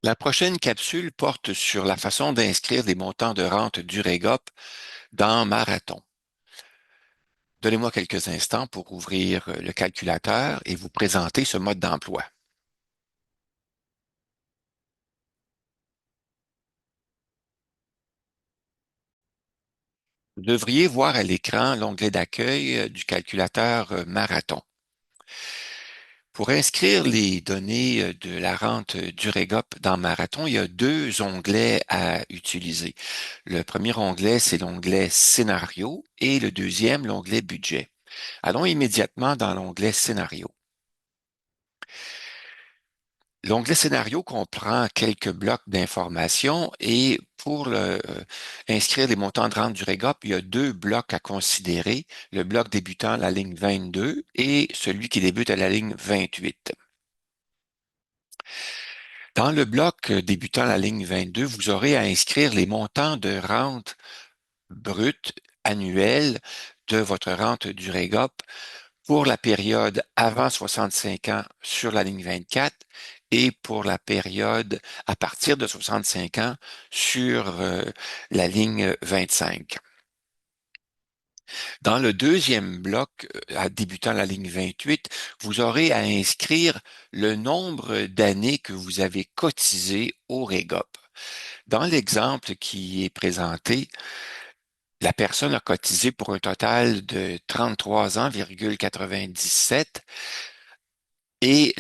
La prochaine capsule porte sur la façon d'inscrire des montants de rente du REGOP dans Marathon. Donnez-moi quelques instants pour ouvrir le calculateur et vous présenter ce mode d'emploi. Vous devriez voir à l'écran l'onglet d'accueil du calculateur Marathon. Pour inscrire les données de la rente du REGOP dans Marathon, il y a deux onglets à utiliser. Le premier onglet, c'est l'onglet Scénario et le deuxième, l'onglet Budget. Allons immédiatement dans l'onglet Scénario. L'onglet Scénario comprend quelques blocs d'informations et pour inscrire les montants de rente du REGOP, il y a deux blocs à considérer, le bloc débutant à la ligne 22 et celui qui débute à la ligne 28. Dans le bloc débutant à la ligne 22, vous aurez à inscrire les montants de rente brute annuelle de votre rente du REGOP pour la période avant 65 ans sur la ligne 24 et pour la période à partir de 65 ans sur la ligne 25. Dans le deuxième bloc, débutant la ligne 28, vous aurez à inscrire le nombre d'années que vous avez cotisé au REGOP. Dans l'exemple qui est présenté, la personne a cotisé pour un total de 33 ans,97 et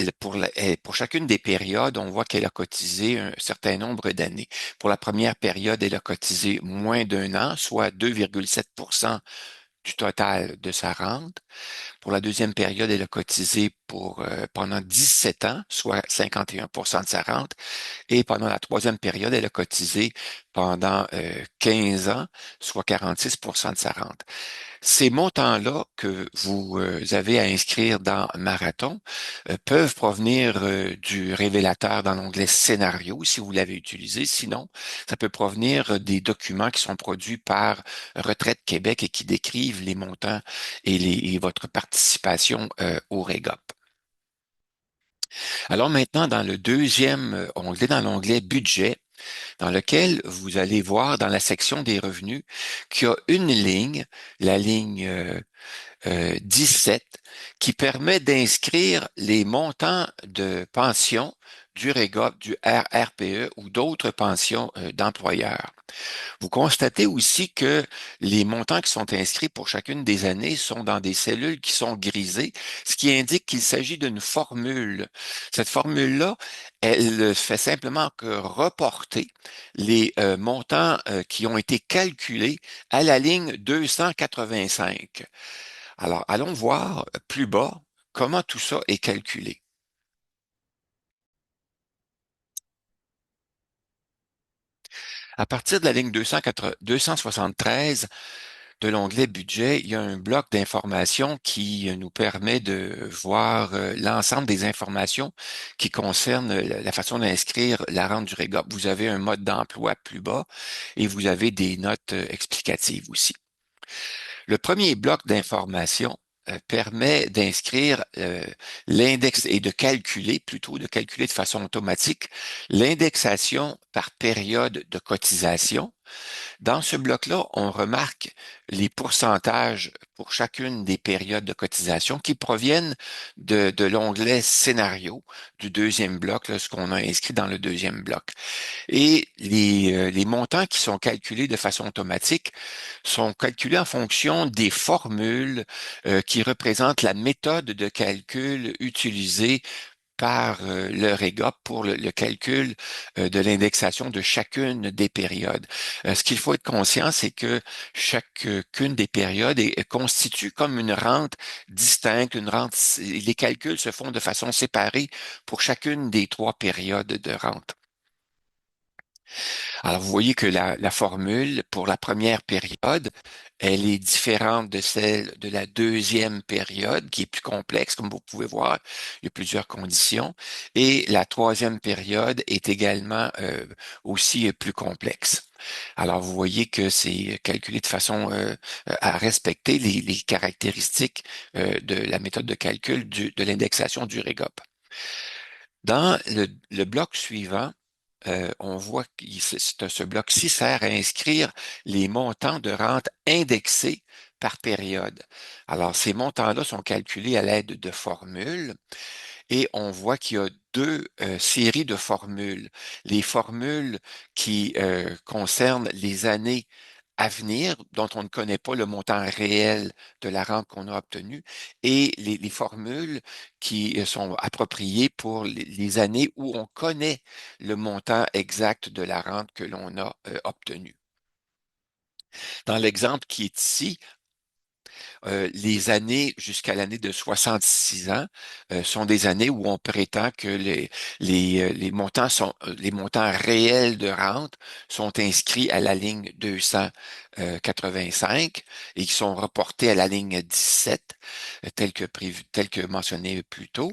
pour chacune des périodes, on voit qu'elle a cotisé un certain nombre d'années. Pour la première période, elle a cotisé moins d'un an, soit 2,7 du total de sa rente. Pour la deuxième période, elle a cotisé pendant 17 ans, soit 51 de sa rente. Et pendant la troisième période, elle a cotisé pendant 15 ans, soit 46 de sa rente. Ces montants-là que vous avez à inscrire dans Marathon peuvent provenir du révélateur dans l'onglet Scénario, si vous l'avez utilisé. Sinon, ça peut provenir des documents qui sont produits par Retraite Québec et qui décrivent les montants et votre participation au REGOP. Alors maintenant, dans le deuxième onglet, dans l'onglet Budget, dans lequel vous allez voir dans la section des revenus qu'il y a une ligne, la ligne 17, qui permet d'inscrire les montants de pension du REGOP, du RRPE ou d'autres pensions d'employeurs. Vous constatez aussi que les montants qui sont inscrits pour chacune des années sont dans des cellules qui sont grisées, ce qui indique qu'il s'agit d'une formule. Cette formule-là, elle fait simplement que reporter les montants qui ont été calculés à la ligne 285. Alors, allons voir plus bas comment tout ça est calculé. À partir de la ligne 273 de l'onglet budget, il y a un bloc d'informations qui nous permet de voir l'ensemble des informations qui concernent la façon d'inscrire la rente du REGOP. Vous avez un mode d'emploi plus bas et vous avez des notes explicatives aussi. Le premier bloc d'informations permet d'inscrire l'index et de calculer de façon automatique l'indexation par période de cotisation. Dans ce bloc-là, on remarque les pourcentages pour chacune des périodes de cotisation qui proviennent de l'onglet Scénario du deuxième bloc, là, ce qu'on a inscrit dans le deuxième bloc. Et les montants qui sont calculés de façon automatique sont calculés en fonction des formules qui représentent la méthode de calcul utilisée par le REGOP pour le calcul de l'indexation de chacune des périodes. Ce qu'il faut être conscient, c'est que chacune des périodes constitue comme une rente distincte, une rente, les calculs se font de façon séparée pour chacune des trois périodes de rente. Alors, vous voyez que la formule pour la première période, elle est différente de celle de la deuxième période, qui est plus complexe, comme vous pouvez voir. Il y a plusieurs conditions. Et la troisième période est également aussi plus complexe. Alors, vous voyez que c'est calculé de façon à respecter les caractéristiques de la méthode de calcul de l'indexation du REGOP. Dans le bloc suivant, on voit que ce bloc-ci sert à inscrire les montants de rente indexés par période. Alors, ces montants-là sont calculés à l'aide de formules et on voit qu'il y a deux séries de formules. Les formules qui concernent les années à venir, dont on ne connaît pas le montant réel de la rente qu'on a obtenue, et les formules qui sont appropriées pour les années où on connaît le montant exact de la rente que l'on a obtenue. Dans l'exemple qui est ici, les années jusqu'à l'année de 66 ans sont des années où on prétend que les montants les montants réels de rente sont inscrits à la ligne 285 et qui sont reportés à la ligne 17, tel que prévu, tel que mentionné plus tôt.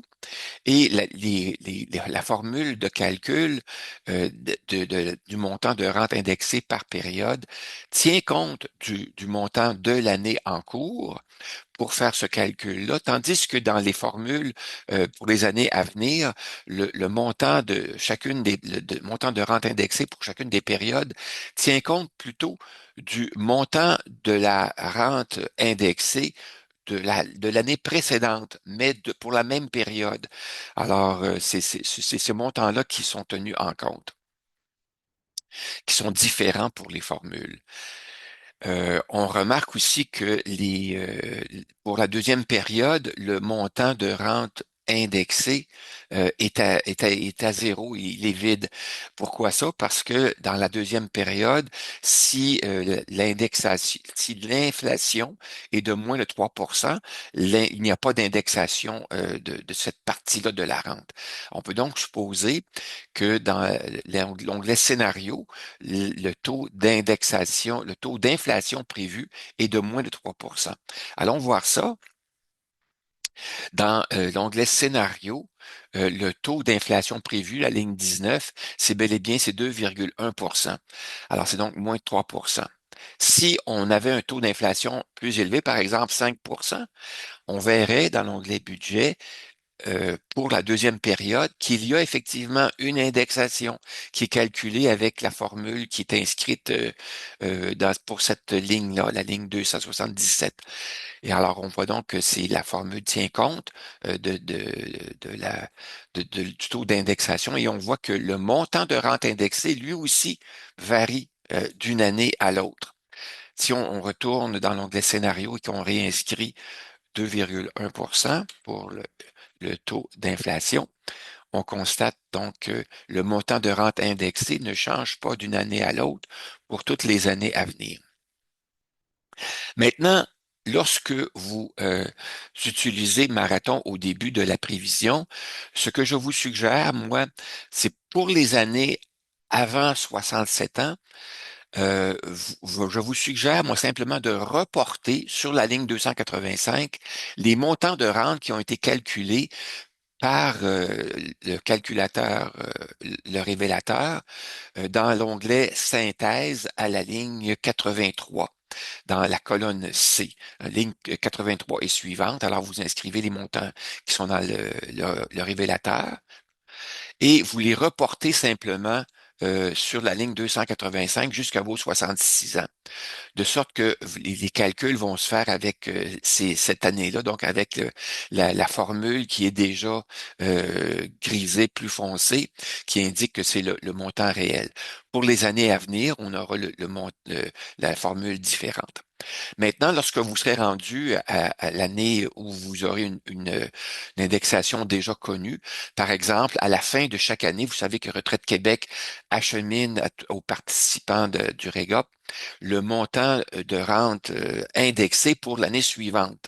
Et la formule de calcul du montant de rente indexé par période tient compte du montant de l'année en cours pour faire ce calcul-là, tandis que dans les formules pour les années à venir, le montant de chacune le montant de rente indexée pour chacune des périodes tient compte plutôt du montant de la rente indexée de l'année précédente, mais pour la même période. Alors, c'est ces montants-là qui sont tenus en compte, qui sont différents pour les formules. On remarque aussi que pour la deuxième période, le montant de rente indexé est à zéro, il est vide. Pourquoi ça? Parce que dans la deuxième période, si l'inflation est de moins de 3%, il n'y a pas d'indexation de cette partie-là de la rente. On peut donc supposer que dans l'onglet scénario, le taux d'indexation, le taux d'inflation prévu est de moins de 3%. Allons voir ça. Dans l'onglet scénario, le taux d'inflation prévu, la ligne 19, c'est bel et bien c'est 2,1%. Alors, c'est donc moins de 3%. Si on avait un taux d'inflation plus élevé, par exemple 5%, on verrait dans l'onglet budget pour la deuxième période qu'il y a effectivement une indexation qui est calculée avec la formule qui est inscrite pour cette ligne-là, la ligne 277. Et alors, on voit donc que c'est la formule tient compte du taux d'indexation et on voit que le montant de rente indexée, lui aussi, varie d'une année à l'autre. Si on retourne dans l'onglet scénario et qu'on réinscrit 2,1% pour le taux d'inflation, on constate donc que le montant de rente indexé ne change pas d'une année à l'autre pour toutes les années à venir. Maintenant, lorsque vous utilisez Marathon au début de la prévision, ce que je vous suggère, moi, c'est pour les années avant 67 ans, je vous suggère, moi, simplement de reporter sur la ligne 285 les montants de rente qui ont été calculés par le calculateur, le révélateur, dans l'onglet Synthèse à la ligne 83, dans la colonne C. Ligne 83 et suivante. Alors, vous inscrivez les montants qui sont dans le révélateur et vous les reportez simplement sur la ligne 285 jusqu'à vos 66 ans de sorte que les calculs vont se faire avec cette année-là, donc avec la formule qui est déjà grisée, plus foncée, qui indique que c'est le montant réel. Pour les années à venir, on aura la formule différente. Maintenant, lorsque vous serez rendu à l'année où vous aurez une indexation déjà connue, par exemple, à la fin de chaque année, vous savez que Retraite Québec achemine aux participants du REGOP le montant de rente indexé pour l'année suivante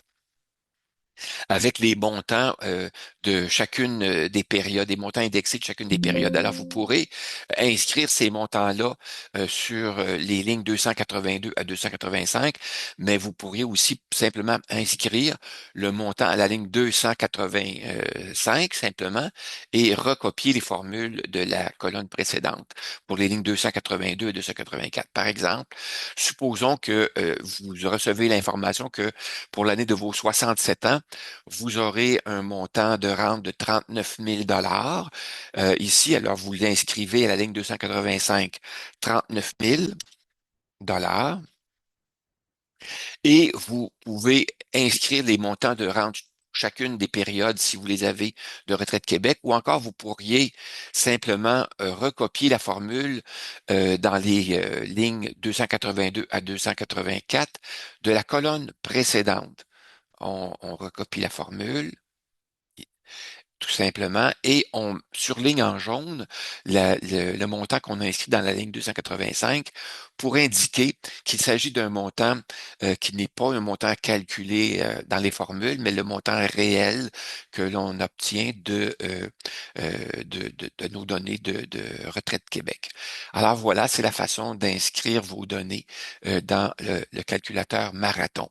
avec les montants de chacune des périodes, des montants indexés de chacune des périodes. Alors, vous pourrez inscrire ces montants-là sur les lignes 282 à 285, mais vous pourriez aussi simplement inscrire le montant à la ligne 285 simplement et recopier les formules de la colonne précédente pour les lignes 282 et 284. Par exemple, supposons que vous recevez l'information que pour l'année de vos 67 ans, vous aurez un montant de rente de 39 000 ici. Alors, vous l'inscrivez à la ligne 285, 39 000 et vous pouvez inscrire les montants de rente chacune des périodes si vous les avez de Retraite Québec, ou encore vous pourriez simplement recopier la formule dans les lignes 282 à 284 de la colonne précédente. On recopie la formule tout simplement, et on surligne en jaune le montant qu'on a inscrit dans la ligne 285 pour indiquer qu'il s'agit d'un montant qui n'est pas un montant calculé dans les formules, mais le montant réel que l'on obtient de nos données de Retraite Québec. Alors voilà, c'est la façon d'inscrire vos données dans le calculateur Marathon.